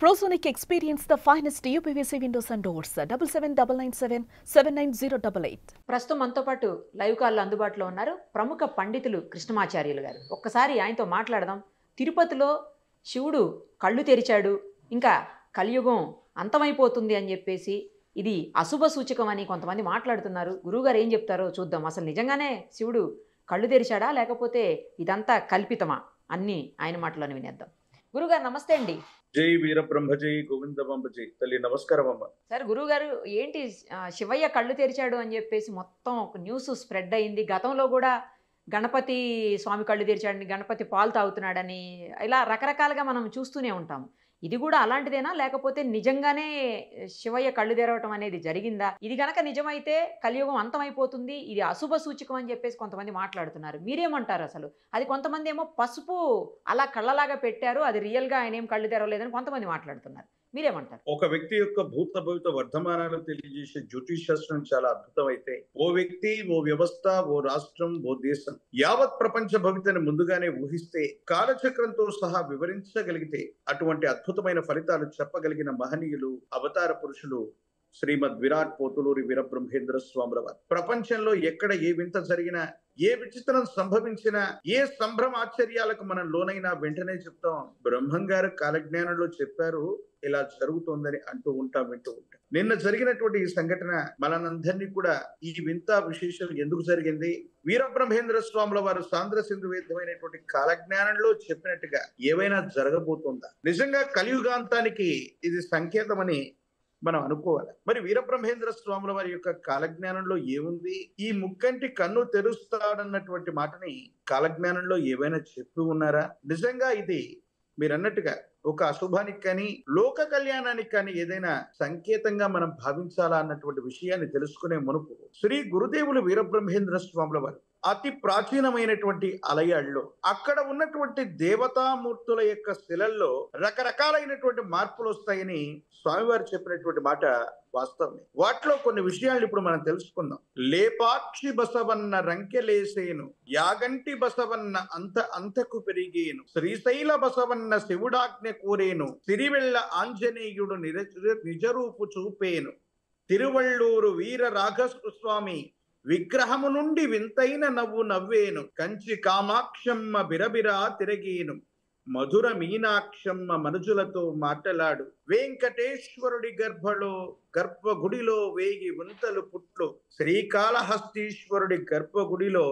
Prosonic experience the finest UPVC windows and doors. 7799779088. ప్రస్తుతం మనతో పాటు లైవ్ కాల్లో అందుబాటులో ఉన్నారు ప్రముఖ పండితులు కృష్ణమాచార్యులు గారు. ఒక్కసారి ఆయనతో మాట్లాడదాం. తిరుపతిలో శివుడు కళ్ళు తెరిచాడు, ఇంకా కలియుగం అంతమైపోతుంది అని చెప్పేసి ఇది అశుభ సూచకం అని కొంతమంది మాట్లాడుతున్నారు. గురువుగారు ఏం చెప్తారో చూద్దాం. అసలు నిజంగానే శివుడు కళ్ళు తెరిచాడా లేకపోతే ఇదంతా కల్పితమా అన్నీ ఆయన మాటలోనే వినేద్దాం. గురుగారు నమస్తే అండి. జై వీరబ్రహ్మ జై గోవిందమాంబ జై తల్లి. నమస్కారం అమ్మ. సార్, గురువుగారు ఏంటి శివయ్య కళ్ళు తెరిచాడు అని చెప్పేసి మొత్తం ఒక న్యూస్ స్ప్రెడ్ అయింది. గతంలో కూడా గణపతి స్వామి కళ్ళు తెరిచాడని, గణపతి పాలు తాగుతున్నాడని, ఇలా రకరకాలుగా మనం చూస్తూనే ఉంటాం. ఇది కూడా అలాంటిదేనా లేకపోతే నిజంగానే శివయ్య కళ్ళు తెరవటం అనేది జరిగిందా? ఇది గనక నిజమైతే కలియుగం అంతమైపోతుంది, ఇది అశుభ సూచకం అని చెప్పేసి కొంతమంది మాట్లాడుతున్నారు. మీరేమంటారు? అసలు అది కొంతమంది ఏమో పసుపు అలా కళ్ళలాగా పెట్టారు, అది రియల్గా ఆయన ఏం కళ్ళు తెరవలేదని కొంతమంది మాట్లాడుతున్నారు. మీరేమంటారు? ఒక వ్యక్తి యొక్క భూత భవిత వర్ధమానాలు తెలియజేసే జ్యోతిష్ శాస్త్రం చాలా అద్భుతమైతే, ఓ వ్యక్తి, ఓ వ్యవస్థ, ఓ రాష్ట్రం, ఓ దేశం యావత్ ప్రపంచ భవితని ముందుగానే ఊహిస్తే, కాలచక్రంతో సహా వివరించగలిగితే అటువంటి అద్భుతమైన ఫలితాలు చెప్పగలిగిన మహనీయులు, అవతార పురుషులు శ్రీమద్ విరాట్ పోతులూరి వీరబ్రహ్మేంద్ర స్వాముల వారు. ప్రపంచంలో ఎక్కడ ఏ వింత జరిగినా, ఏ విచిత్రం సంభవించినా, ఏ సంభ్రమ ఆశ్చర్యాలకు మనం లోనైనా వెంటనే చెప్తాం, బ్రహ్మం గారు కాలజ్ఞానంలో చెప్పారు, ఇలా జరుగుతోందని అంటూ ఉంటాం, వింటూ ఉంటాం. నిన్న జరిగినటువంటి ఈ సంఘటన మనందరినీ కూడా ఈ వింత విశేషం ఎందుకు జరిగింది, వీరబ్రహ్మేంద్ర స్వాముల వారు సాంద్ర సింధు వేద్యమైనటువంటి కాలజ్ఞానంలో చెప్పినట్టుగా ఏవైనా జరగబోతుందా, నిజంగా కలియుగాంతానికి ఇది సంకేతమని మనం అనుకోవాలి. మరి వీరబ్రహ్మేంద్ర స్వాముల వారి యొక్క కాలజ్ఞానంలో ఏముంది? ఈ ముక్కంటి కన్ను తెరుస్తాడన్నటువంటి మాటని కాలజ్ఞానంలో ఏవైనా చెప్పి ఉన్నారా? నిజంగా ఇది మీరన్నట్టుగా ఒక అశుభానికి కానీ లోక కళ్యాణానికి కానీ ఏదైనా సంకేతంగా మనం భావించాలా అన్నటువంటి విషయాన్ని తెలుసుకునే మునుపు శ్రీ గురుదేవులు వీరబ్రహ్మేంద్ర స్వాముల వారు అతి ప్రాచీనమైనటువంటి ఆలయాల్లో అక్కడ ఉన్నటువంటి దేవతామూర్తుల యొక్క శిలల్లో రకరకాలైనటువంటి మార్పులు వస్తాయని స్వామివారు చెప్పినటువంటి మాట వాస్తవమే. వాటిలో కొన్ని విషయాలు ఇప్పుడు మనం తెలుసుకుందాం. లేపాక్షి బసవన్న రంకెలేసేను, యాగంటి బసవన్న అంతకు పెరిగేను, శ్రీశైల బసవన్న శివుడాజ్ఞ కోరేను, సిరివెళ్ళ ఆంజనేయుడు నిజరూపు చూపేను, తిరువళ్ళూరు వీర రాఘస్వామి విగ్రహము నుండి వింతైన నవ్వు నవ్వేను, కంచి కామాక్షమ్మ బిరబిరా తిరగేను, మధుర మీనాక్షమ్మ మనుజులతో మాటలాడు, వెంకటేశ్వరుడి గర్భగుడిలో వేయి వింతలు పుట్లు, శ్రీకాళహస్తీశ్వరుడి గర్భగుడిలో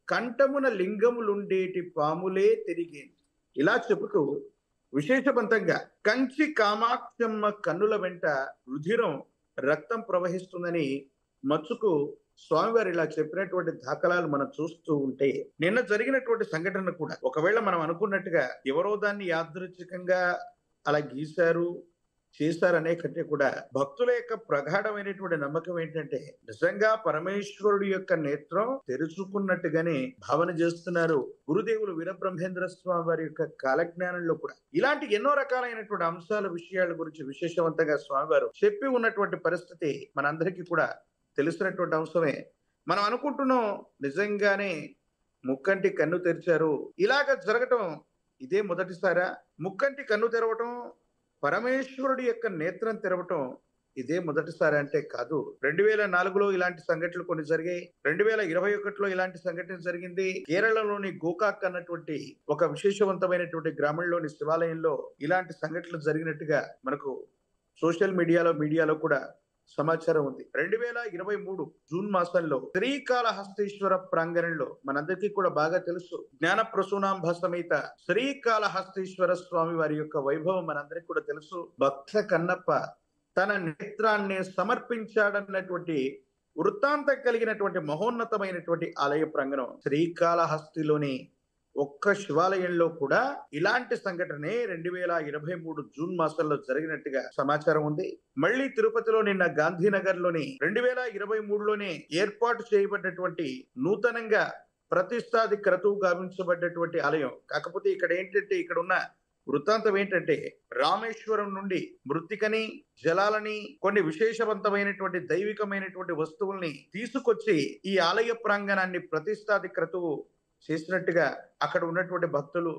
కంఠమున లింగములుండేటి పాములే తిరిగేను. ఇలా చెబుతూ విశేషవంతంగా కంచి కామాక్షమ్మ కన్నుల వెంట రుధిరం, రక్తం ప్రవహిస్తుందని మచ్చుకు స్వామివారు ఇలా చెప్పినటువంటి దాఖలాలు మనం చూస్తూ ఉంటే, నిన్న జరిగినటువంటి సంఘటన కూడా ఒకవేళ మనం అనుకున్నట్టుగా ఎవరో దాన్ని యాదృచ్ఛికంగా అలా గీశారు చేశారనే కంటే కూడా భక్తుల యొక్క ప్రగాఢమైనటువంటి నమ్మకం ఏంటంటే, నిజంగా పరమేశ్వరుడు యొక్క నేత్రం తెరుచుకున్నట్టుగానే భావన చేస్తున్నారు గురుదేవులు వీరబ్రహ్మేంద్ర స్వామి వారి యొక్క కాలజ్ఞానంలో కూడా. ఇలాంటి ఎన్నో రకాలైనటువంటి అంశాల విషయాల గురించి విశేషవంతంగా స్వామివారు చెప్పి ఉన్నటువంటి పరిస్థితి మనందరికీ కూడా తెలిసినటువంటి అంశమే. మనం అనుకుంటున్నాం నిజంగానే ముక్కంటి కన్ను తెరిచారు, ఇలాగ జరగటం ఇదే మొదటిసారా? ముక్కంటి కన్ను తెరవటం, పరమేశ్వరుడి యొక్క నేత్రం తెరవటం ఇదే మొదటిసారి అంటే కాదు. 2004లో ఇలాంటి సంఘటనలు కొన్ని జరిగాయి. 2021లో ఇలాంటి సంఘటన జరిగింది. కేరళలోని గోకాక్ అన్నటువంటి ఒక విశేషవంతమైనటువంటి గ్రామంలోని శివాలయంలో ఇలాంటి సంఘటనలు జరిగినట్టుగా మనకు సోషల్ మీడియాలో కూడా సమాచారం ఉంది. 2023 జూన్ మాసంలో శ్రీకాళహస్తీశ్వర ప్రాంగణంలో మనందరికీ కూడా బాగా తెలుసు, జ్ఞాన ప్రసూనాంబ సమేత శ్రీకాళహస్తీశ్వర స్వామి వారి యొక్క వైభవం మనందరికీ కూడా తెలుసు. భక్త కన్నప్ప తన నేత్రాన్ని సమర్పించాడన్నటువంటి వృత్తాంతం కలిగినటువంటి మహోన్నతమైనటువంటి ఆలయ ప్రాంగణం శ్రీకాళహస్తిలోని ఒక్క శివాలయంలో కూడా ఇలాంటి సంఘటనే 2023 జూన్ మాసంలో జరిగినట్టుగా సమాచారం ఉంది. మళ్ళీ తిరుపతిలో నిన్న గాంధీనగర్ లోని 2023లోనే ఏర్పాటు చేయబడినటువంటి నూతనంగా ప్రతిష్టాది క్రతువు గావించబడ్డటువంటి ఆలయం. కాకపోతే ఇక్కడ ఏంటంటే, ఇక్కడ ఉన్న వృత్తాంతం ఏంటంటే, రామేశ్వరం నుండి మృత్తికని, జలాలని, కొన్ని విశేషవంతమైనటువంటి దైవికమైనటువంటి వస్తువుల్ని తీసుకొచ్చి ఈ ఆలయ ప్రాంగణాన్ని ప్రతిష్టాది క్రతువు చేసినట్టుగా అక్కడ ఉన్నటువంటి భక్తులు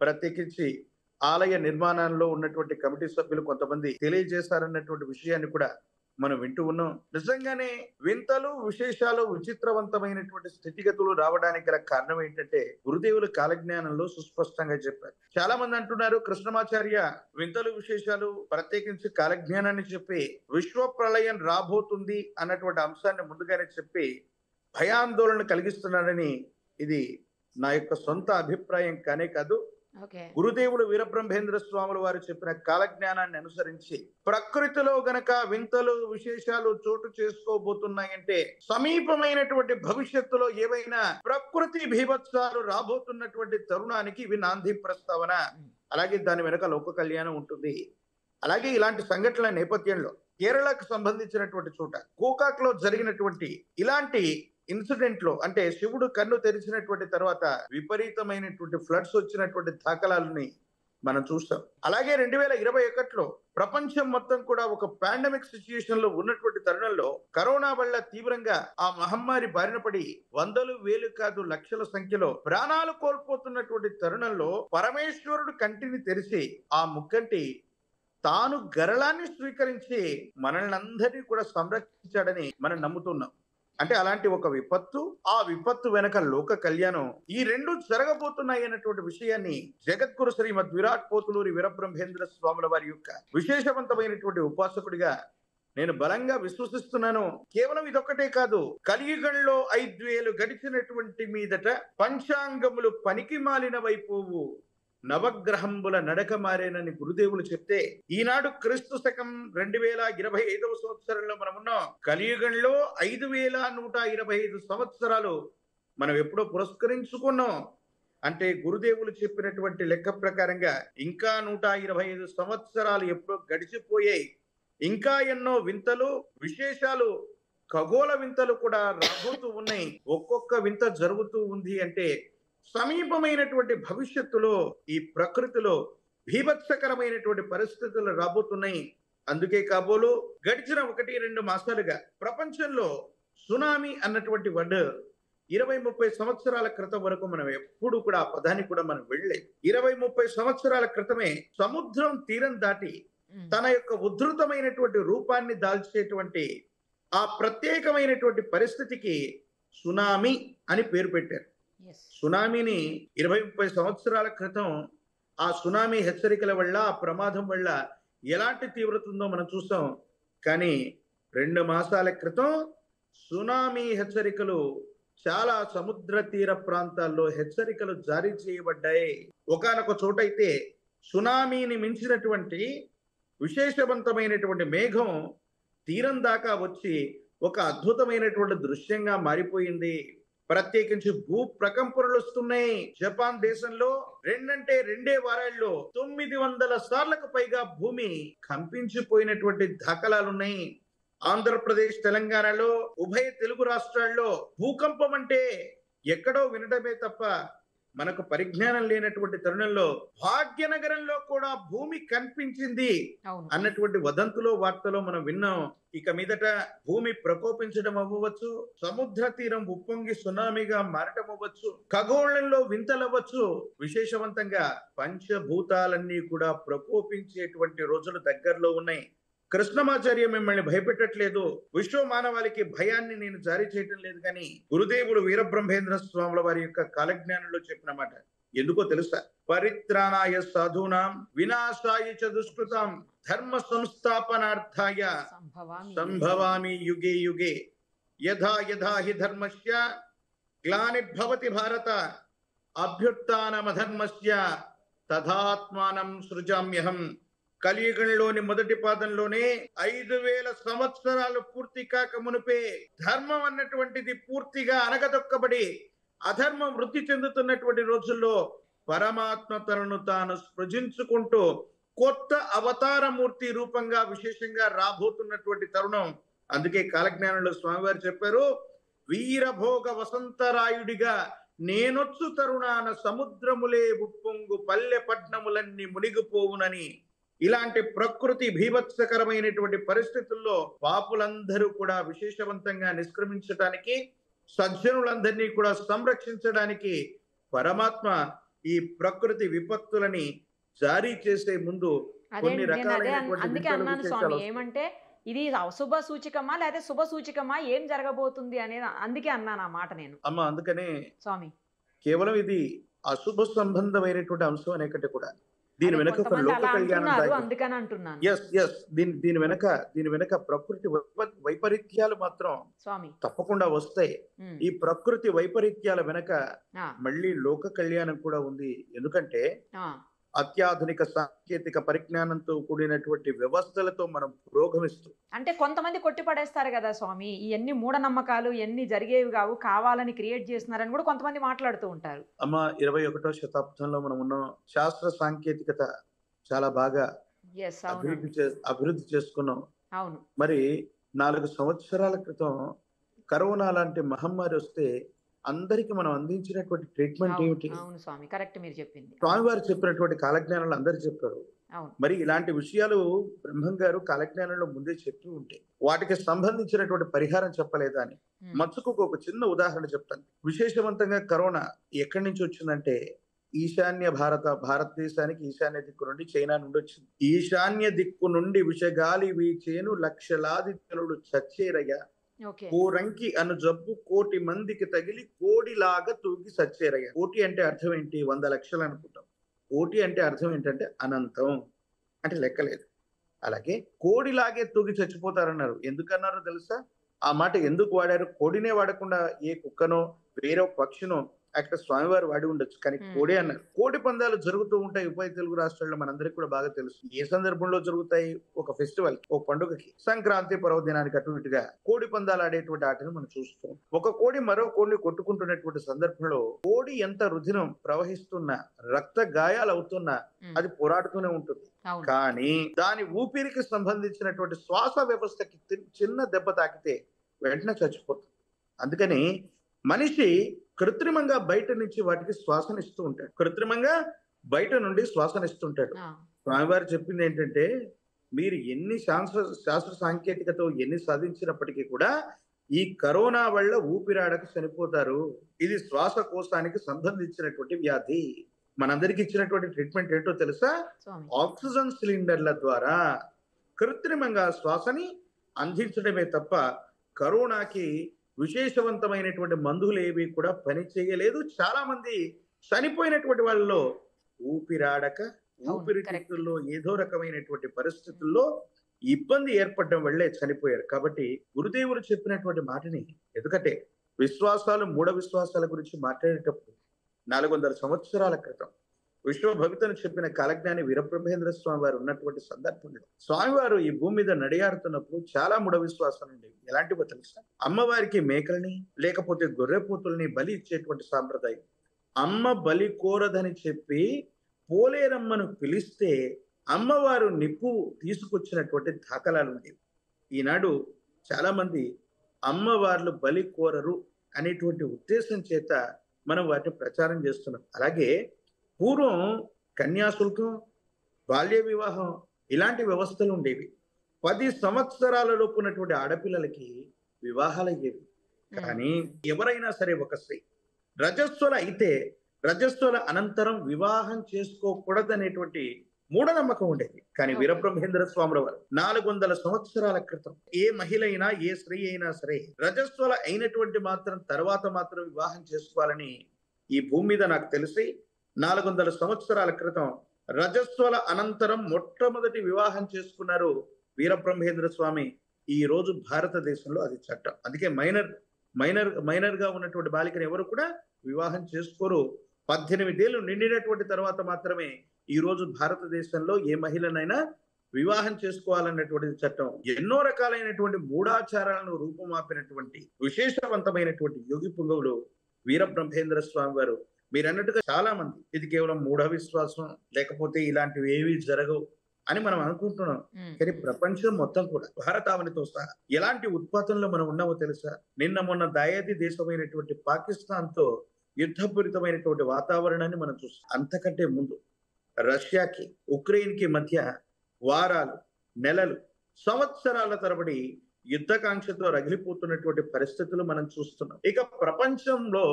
ప్రత్యేకించి ఆలయ నిర్మాణంలో ఉన్నటువంటి కమిటీ సభ్యులు కొంతమంది తెలియజేశారన్నటువంటి విషయాన్ని కూడా మనం వింటూ ఉన్నాం. నిజంగానే వింతలు, విశేషాలు, విచిత్రవంతమైనటువంటి స్థితిగతులు రావడానికి గల కారణం ఏంటంటే గురుదేవుల కాలజ్ఞానంలో సుస్పష్టంగా చెప్పారు. చాలా మంది అంటున్నారు కృష్ణమాచార్య వింతలు, విశేషాలు ప్రత్యేకించి కాలజ్ఞానాన్ని చెప్పి విశ్వ ప్రళయం రాబోతుంది అన్నటువంటి అంశాన్ని ముందుగానే చెప్పి భయాందోళన కలిగిస్తున్నాడని. ఇది నా యొక్క సొంత అభిప్రాయం కానే కాదు. గురుదేవులు వీరబ్రహ్మేంద్ర స్వాముల వారు చెప్పిన కాలజ్ఞానాన్ని అనుసరించి ప్రకృతిలో గనక వింతలు, విశేషాలు చోటు చేసుకోబోతున్నాయంటే సమీపమైనటువంటి భవిష్యత్తులో ఏవైనా ప్రకృతి భీభత్సాలు రాబోతున్నటువంటి తరుణానికి ఇవి నాంది ప్రస్తావన. అలాగే దాని వెనక లోక కళ్యాణం ఉంటుంది. అలాగే ఇలాంటి సంఘటనల నేపథ్యంలో కేరళకు సంబంధించినటువంటి చోట గోకాక్ లో జరిగినటువంటి ఇలాంటి ఇన్సిడెంట్ లో అంటే శివుడు కన్ను తెరిచినటువంటి తర్వాత విపరీతమైనటువంటి ఫ్లడ్స్ వచ్చినటువంటి దాఖలాలని మనం చూస్తాం. అలాగే 2021లో ప్రపంచం మొత్తం కూడా ఒక పాండమిక్ సిచ్యుయేషన్ లో ఉన్నటువంటి తరుణంలో కరోనా వల్ల తీవ్రంగా ఆ మహమ్మారి బారిన పడి వందలు, వేలు కాదు లక్షల సంఖ్యలో ప్రాణాలు కోల్పోతున్నటువంటి తరుణంలో పరమేశ్వరుడు కంటిని తెరిచి ఆ ముక్కంటి తాను గరళాన్ని స్వీకరించి మనల్ని అందరినీ కూడా సంరక్షించాడని మనం నమ్ముతున్నాం. అంటే అలాంటి ఒక విపత్తు, ఆ విపత్తు వెనక లోక కళ్యాణం, ఈ రెండు జరగబోతున్నాయి అన్నటువంటి విషయాన్ని జగద్గురు శ్రీమద్ విరాట్ పోతులూరి వీరబ్రహ్మేంద్ర స్వాముల వారి యొక్క విశేషవంతమైనటువంటి ఉపాసకుడిగా నేను బలంగా విశ్వసిస్తున్నాను. కేవలం ఇదొక్కటే కాదు, కలియుగంలో 5,000 గడిచినటువంటి మీదట పంచాంగములు పనికి మాలిన వైపోవు, నవగ్రహంబుల నడక మారేనని గురుదేవులు చెప్తే ఈనాడు క్రీస్తు శకం 2025వ సంవత్సరంలో మనమున్నాం. కలియుగంలో 5,125 సంవత్సరాలు మనం ఎప్పుడో పురస్కరించుకున్నాం. అంటే గురుదేవులు చెప్పినటువంటి లెక్క ప్రకారంగా ఇంకా 125 సంవత్సరాలు ఎప్పుడో గడిచిపోయాయి. ఇంకా ఎన్నో వింతలు, విశేషాలు, ఖగోళ వింతలు కూడా రాబోతూ ఉన్నాయి. ఒక్కొక్క వింత జరుగుతూ ఉంది అంటే సమీపమైనటువంటి భవిష్యత్తులో ఈ ప్రకృతిలో భీభత్సకరమైనటువంటి పరిస్థితులు రాబోతున్నాయి. అందుకే కాబోలు గడిచిన 1-2 మాసాలుగా ప్రపంచంలో సునామీ అన్నటువంటి వర్డ్ 20-30 సంవత్సరాల క్రితం వరకు మనం ఎప్పుడు కూడా ఆ పదాన్ని కూడా మనం వెళ్ళే 20-30 సంవత్సరాల క్రితమే సముద్రం తీరం దాటి తన యొక్క ఉద్ధృతమైనటువంటి రూపాన్ని దాల్చేటువంటి ఆ ప్రత్యేకమైనటువంటి పరిస్థితికి సునామీ అని పేరు పెట్టారు. సునామీని 20-30 సంవత్సరాల క్రితం ఆ సునామీ హెచ్చరికల వల్ల, ఆ ప్రమాదం వల్ల ఎలాంటి తీవ్రత ఉందో మనం చూస్తాం. కానీ 2 మాసాల క్రితం సునామీ హెచ్చరికలు చాలా సముద్ర తీర ప్రాంతాల్లో హెచ్చరికలు జారీ చేయబడ్డాయి. ఒకానొక చోటైతే సునామీని మించినటువంటి విశేషవంతమైనటువంటి మేఘం తీరం దాకా వచ్చి ఒక అద్భుతమైనటువంటి దృశ్యంగా మారిపోయింది. ప్రత్యేకించి భూ ప్రకంపనలు వస్తున్నాయి. జపాన్ దేశంలో 2 వారాల్లో 900 సార్లకు పైగా భూమి కంపించిపోయినటువంటి దాఖలాలున్నాయి. ఆంధ్రప్రదేశ్, తెలంగాణలో, ఉభయ తెలుగు రాష్ట్రాల్లో భూకంపం అంటే ఎక్కడో వినడమే తప్ప మనకు పరిజ్ఞానం లేనటువంటి తరుణంలో భాగ్యనగరంలో కూడా భూమి కనిపించింది అన్నటువంటి వదంతులో, వార్తలో మనం విన్నాం. ఇక మీదట భూమి ప్రకోపించడం అవ్వచ్చు, సముద్ర తీరం ఉప్పొంగి సునామీగా మారటం అవ్వచ్చు, ఖగోళంలో వింతలవ్వచ్చు. విశేషవంతంగా పంచభూతాలన్నీ కూడా ప్రకోపించేటువంటి రోజులు దగ్గరలో ఉన్నాయి. కృష్ణమాచార్య మిమ్మల్ని భయపెట్టట్లేదు, విశ్వ మానవాళికి భయాన్ని నేను జారీ చేయటం లేదు. కానీ గురుదేవులు వీరబ్రహ్మేంద్ర స్వాముల వారి యొక్క కాలజ్ఞానంలో చెప్పిన మాట ఎందుకో తెలుసా? పరిత్రాణాయ సాధూనాం వినాశాయ చ దుష్కృతాం ధర్మ సంస్థాపనార్థాయ సంభవామి యుగే యుగే యథా యథా హి ధర్మస్య గ్లానిర్భవతి భారత అభ్యుత్థానమధర్మస్య తథాత్మానం సృజామ్యహం. కలియుగంలోని మొదటి పాదంలోనే 5,000 సంవత్సరాలు పూర్తి కాక మునిపే ధర్మం అన్నటువంటిది పూర్తిగా అనగదొక్కబడి అధర్మం వృద్ధి చెందుతున్నటువంటి రోజుల్లో పరమాత్మ తనను తాను సృజించుకుంటూ కొత్త అవతారమూర్తి రూపంగా విశేషంగా రాబోతున్నటువంటి తరుణం. అందుకే కాలజ్ఞానంలో స్వామివారు చెప్పారు, వీరభోగ వసంతరాయుడిగా నేనొచ్చు తరుణాన సముద్రములే ఉప్పొంగు పల్లె పట్నములన్నీ మునిగిపోవునని. ఇలాంటి ప్రకృతి భీభత్సకరమైనటువంటి పరిస్థితుల్లో పాపులందరూ కూడా విశేషవంతంగా నిష్క్రమించడానికి, సజ్జనులందరినీ కూడా సంరక్షించడానికి పరమాత్మ ఈ ప్రకృతి విపత్తులని జారీ చేసే ముందు అదే కొన్ని నేను అదే రకాలైనటువంటి అందుకే వింతలు అన్నాను విశేషాలు స్వామి. వస్తాయి. ఏమంటే ఇది అశుభ సూచికమా లేదా శుభ సూచికమా, ఏం జరగబోతుంది అనేది అందుకే అన్నాను ఆ మాట నేను అమ్మ అందుకనే స్వామి. కేవలం ఇది అశుభ సంబంధమైనటువంటి అంశం అనే కంటే కూడా దీని అదే వెనక ఒక కొంతమంది లోక అలా కళ్యాణం అంటున్నారు, దాగి అందుకని అంటున్నాను ఎస్ దీని వెనక ప్రకృతి వైపరీత్యాలు మాత్రం స్వామి. తప్పకుండా వస్తాయి. ఉమ్, ఈ ప్రకృతి వైపరీత్యాల వెనక ఆ, మళ్ళీ లోక కళ్యాణం కూడా ఉంది. ఎందుకంటే ఆ, అత్యాధునిక సాంకేతిక పరిజ్ఞానంతో కూడినటువంటి వ్యవస్థలతో మనం పురోగమిస్తూ అంటే కొంతమంది కొట్టిపడేస్తారు కదా స్వామి, ఇవన్నీ మూఢనమ్మకాలు, ఇవన్నీ జరిగేవి కావు, కావాలని క్రియేట్ చేస్తున్నారని కూడా కొంతమంది మాట్లాడుతూ ఉంటారు. అమ్మ 21వ శతాబ్దంలో మనం ఉన్నాం. శాస్త్ర సాంకేతికత చాలా బాగా ఎస్, అవును, అభివృద్ధి చేసుకున్నాం. అవును, మరి 4 సంవత్సరాల క్రితం కరోనా లాంటి మహమ్మారి వస్తే అందరికి మనం అందించినటువంటి ట్రీట్మెంట్ అవును, ఏమిటి? అవును స్వామి, కరెక్ట్ మీరు చెప్పింది. స్వామివారు చెప్పినటువంటి కాలజ్ఞానాలు అందరు చెప్పారు. అవును, మరి ఇలాంటి విషయాలు బ్రహ్మం గారు కాలజ్ఞానంలో ముందే చెప్పి ఉంటే వాటికి సంబంధించినటువంటి పరిహారం చెప్పలేదా అని ఉమ్, మచ్చుకు ఒక చిన్న ఉదాహరణ చెప్తాను. విశేషవంతంగా కరోనా ఎక్కడి నుంచి వచ్చిందంటే ఈశాన్య భారతదేశానికి ఈశాన్య దిక్కు నుండి చైనా నుండి వచ్చింది. ఈశాన్య దిక్కు నుండి విషగాలి వీచేను లక్షలాది జనులు చచ్చేరయ్య. ఓకే, కోరంకి అను జబ్బు 1,00,00,000 మందికి తగిలి కోడిలాగా తూగి సచ్చేరయ్య. కోటి అంటే అర్థం ఏంటి? 100 లక్షలు అనుకుంటాం. కోటి అంటే అర్థం ఏంటంటే అనంతం, అంటే లెక్కలేదు. అలాగే కోడిలాగే తూగి చచ్చిపోతారన్నారు. ఎందుకన్నారో తెలుసా? ఆ మాట ఎందుకు వాడారు? కోడినే వాడకుండా ఏ కుక్కనో వేరే పక్షినో అక్కడ స్వామివారు వాడి ఉండొచ్చు, కానీ కోడే అన్నారు. కోడి పందాలు జరుగుతూ ఉంటాయి ఉభయ తెలుగు రాష్ట్రాల్లో, మనందరికీ కూడా బాగా తెలుసు. ఏ సందర్భంలో జరుగుతాయి? ఒక ఫెస్టివల్, ఒక పండుగకి, సంక్రాంతి పర్వదినానికి అటు ఇటుగా కోడి పందాలు ఆడేటువంటి ఆటను మనం చూస్తాం. ఒక కోడి మరో కోడిని కొట్టుకుంటున్నటువంటి సందర్భంలో కోడి ఎంత రుధిరం ప్రవహిస్తున్నా, రక్త గాయాలు అవుతున్నా అది పోరాడుతూనే ఉంటుంది. అవును, కానీ దాని ఊపిరికి సంబంధించినటువంటి శ్వాస వ్యవస్థకి చిన్న దెబ్బ తాకితే వెంటనే చచ్చిపోతుంది. అందుకని మనిషి కృత్రిమంగా బయట నుంచి వాటికి శ్వాసనిస్తూ ఉంటాడు. కృత్రిమంగా బయట నుండి శ్వాసనిస్తుంటాడు. ఆ, స్వామివారు చెప్పింది ఏంటంటే, మీరు ఎన్ని శాస్త్ర సాంకేతికతో ఎన్ని సాధించినప్పటికీ కూడా ఈ కరోనా వల్ల ఊపిరాడక చనిపోతారు. ఇది శ్వాసకోశానికి సంబంధించినటువంటి వ్యాధి. మనందరికి ఇచ్చినటువంటి ట్రీట్మెంట్ ఏంటో తెలుసా? స్వామి. ఆక్సిజన్ సిలిండర్ల ద్వారా కృత్రిమంగా శ్వాసని అందించడమే తప్ప కరోనాకి విశేషవంతమైనటువంటి మందులు ఏవి కూడా పని చేయలేదు. చాలా మంది చనిపోయినటువంటి వాళ్ళలో ఊపిరాడక, ఊపిరితిత్తుల్లో ఏదో రకమైనటువంటి పరిస్థితుల్లో ఇబ్బంది ఏర్పడడం వల్లే చనిపోయారు. కాబట్టి గురుదేవులు చెప్పినటువంటి మాటని, ఎందుకంటే విశ్వాసాలు, మూఢ విశ్వాసాల గురించి మాట్లాడేటప్పుడు 400 సంవత్సరాల క్రితం విశ్వభవితను చెప్పిన కాలజ్ఞాని వీరబ్రహ్మేంద్ర స్వామి వారు ఉన్నటువంటి సందర్భంలో స్వామివారు ఈ భూమి మీద నడియాడుతున్నప్పుడు చాలా మూఢ విశ్వాసాలు ఉండేవి. ఎలాంటివో తెలుసా? అమ్మవారికి మేకల్ని లేకపోతే గొర్రెపోతుల్ని బలి ఇచ్చేటువంటి సాంప్రదాయం. అమ్మ బలి కోరదని చెప్పి పోలేరమ్మను పిలిస్తే అమ్మవారు నిప్పు తీసుకొచ్చినటువంటి దాఖలాలు ఉండేవి. ఈనాడు చాలా మంది అమ్మవార్లు బలి కోరరు అనేటువంటి ఉద్దేశం చేత మనం వాటిని ప్రచారం చేస్తున్నాం. అలాగే పూర్వం కన్యాశుల్కం, బాల్య వివాహం ఇలాంటి వ్యవస్థలు ఉండేవి. 10 సంవత్సరాల లోపు ఉన్నటువంటి ఆడపిల్లలకి వివాహాలు అయ్యేవి. కానీ ఎవరైనా సరే ఒక స్త్రీ రజస్వల అయితే రజస్వల అనంతరం వివాహం చేసుకోకూడదనేటువంటి మూఢనమ్మకం ఉండేది. కానీ వీరబ్రహ్మేంద్ర స్వాముల వారు 400 సంవత్సరాల క్రితం ఏ మహిళ అయినా, ఏ స్త్రీ అయినా సరే రజస్వల అయినటువంటి తర్వాత మాత్రం వివాహం చేసుకోవాలని ఈ భూమి మీద నాకు తెలిసి 400 సంవత్సరాల క్రితం రజస్వల అనంతరం మొట్టమొదటి వివాహం చేసుకున్నారు వీరబ్రహ్మేంద్ర స్వామి. ఈ రోజు భారతదేశంలో అది చట్టం. అందుకే మైనర్ గా ఉన్నటువంటి బాలికను ఎవరు కూడా వివాహం చేసుకోరు. 18 ఏళ్ళు నిండినటువంటి తర్వాత మాత్రమే ఈ రోజు భారతదేశంలో ఏ మహిళనైనా వివాహం చేసుకోవాలన్నటువంటి చట్టం. ఎన్నో రకాలైనటువంటి మూఢాచారాలను రూపుమాపినటువంటి విశేషవంతమైనటువంటి యోగి పుంగవులు వీరబ్రహ్మేంద్ర స్వామి వారు. మీరు అన్నట్టుగా చాలా మంది ఇది కేవలం మూఢ విశ్వాసం, లేకపోతే ఇలాంటివి ఏవి జరగవు అని మనం అనుకుంటున్నాం. కానీ ప్రపంచం మొత్తం కూడా భారతావనితో సహా ఎలాంటి ఉత్పాతంలో మనం ఉన్నామో తెలుసా? నిన్న మొన్న దాయాది దేశమైనటువంటి పాకిస్తాన్ తో యుద్ధపూరితమైనటువంటి వాతావరణాన్ని మనం చూస్తాం. అంతకంటే ముందు రష్యాకి ఉక్రెయిన్ కి మధ్య వారాలు, నెలలు, సంవత్సరాల తరబడి యుద్ధకాంక్షతో రగిలిపోతున్నటువంటి పరిస్థితులు మనం చూస్తున్నాం. ఇక ప్రపంచంలో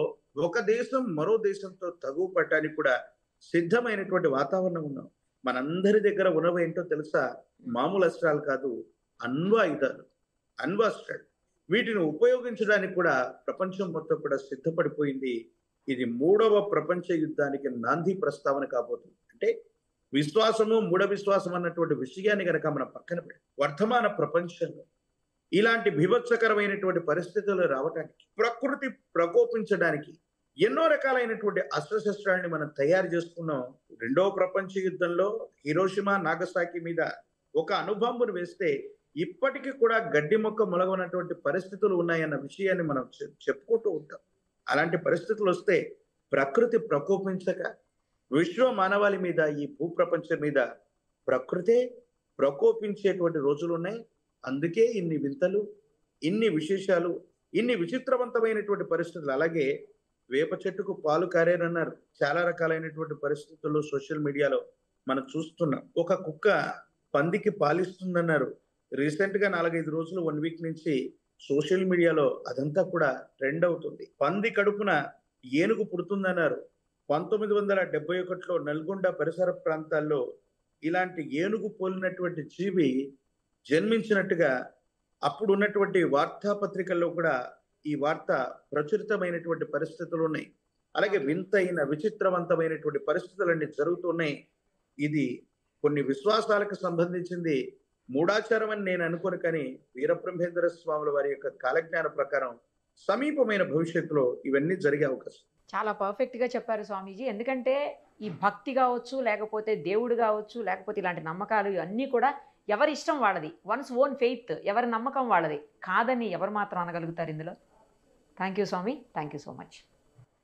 ఒక దేశం మరో దేశంతో తగువ పట్టడానికి కూడా సిద్ధమైనటువంటి వాతావరణం ఉన్నాం. మనందరి దగ్గర ఉన్నవేంటో తెలుసా? మామూలు అస్త్రాలు కాదు, అణ్వాయుధాలు, అణ్వాస్త్రాలు. వీటిని ఉపయోగించడానికి కూడా ప్రపంచం మొత్తం కూడా సిద్ధపడిపోయింది. ఇది 3వ ప్రపంచ యుద్ధానికి నాంది ప్రస్తావన కాబోతుంది. అంటే విశ్వాసము, మూఢ విశ్వాసం అన్నటువంటి విషయాన్ని కనుక మనం పక్కన పెట్టి వర్తమాన ప్రపంచంలో ఇలాంటి బీభత్సకరమైనటువంటి పరిస్థితులు రావడానికి, ప్రకృతి ప్రకోపించడానికి ఎన్నో రకాలైనటువంటి అస్త్రశస్త్రాలని మనం తయారు చేసుకున్నాం. 2వ ప్రపంచ యుద్ధంలో హిరోషిమా, నాగసాకి మీద ఒక అణుబాంబును వేస్తే ఇప్పటికీ కూడా గడ్డి మొక్క మొలగనటువంటి పరిస్థితులు ఉన్నాయన్న విషయాన్ని మనం చెప్పుకుంటూ ఉంటాం. అలాంటి పరిస్థితులు వస్తే ప్రకృతి ప్రకోపించక విశ్వ మానవాళి మీద, ఈ భూప్రపంచం మీద ప్రకృతే ప్రకోపించేటువంటి రోజులు ఉన్నాయి. అందుకే ఇన్ని వింతలు, ఇన్ని విశేషాలు, ఇన్ని విచిత్రవంతమైనటువంటి పరిస్థితులు. అలాగే వేప చెట్టుకు పాలు కారేనన్నారు. చాలా రకాలైనటువంటి పరిస్థితుల్లో సోషల్ మీడియాలో మనం చూస్తున్నాం. ఒక కుక్క పందికి పాలిస్తుందన్నారు. రీసెంట్ గా 4-5 రోజులు, 1 వీక్ నుంచి సోషల్ మీడియాలో అదంతా కూడా ట్రెండ్ అవుతుంది. పంది కడుపున ఏనుగు పుడుతుందన్నారు. 1971లో నల్గొండ పరిసర ప్రాంతాల్లో ఇలాంటి ఏనుగు పోలినటువంటి జీవి జన్మించినట్టుగా అప్పుడు ఉన్నటువంటి వార్తాపత్రికల్లో కూడా ఈ వార్త ప్రచురితమైనటువంటి పరిస్థితులు ఉన్నాయి. అలాగే వింతైన విచిత్రవంతమైనటువంటి పరిస్థితులన్నీ జరుగుతున్నాయి. ఇది కొన్ని విశ్వాసాలకు సంబంధించింది, మూఢాచారం అని నేను అనుకోను. కానీ వీరబ్రహ్మేంద్ర స్వాముల వారి యొక్క కాలజ్ఞాన ప్రకారం సమీపమైన భవిష్యత్తులో ఇవన్నీ జరిగే అవకాశం. చాలా పర్ఫెక్ట్గా చెప్పారు స్వామీజీ. ఎందుకంటే ఈ భక్తి కావచ్చు, లేకపోతే దేవుడు కావచ్చు, లేకపోతే ఇలాంటి నమ్మకాలు అన్నీ కూడా ఎవరి ఇష్టం వాళ్ళది, వన్స్ ఓన్ ఫెయిత్, ఎవరి నమ్మకం వాళ్ళది కాదని ఎవరు మాత్రం అనగలుగుతారు ఇందులో. థ్యాంక్ యూ స్వామి, థ్యాంక్ యూ సో మచ్.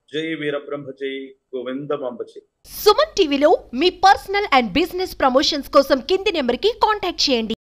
జై వీరబ్రహ్మ, జై గోవిందమాంబ జై. సుమన్ టీవీలో మీ పర్సనల్ అండ్ బిజినెస్ ప్రమోషన్స్ కోసం కింది నెంబర్కి కాంటాక్ట్ చేయండి.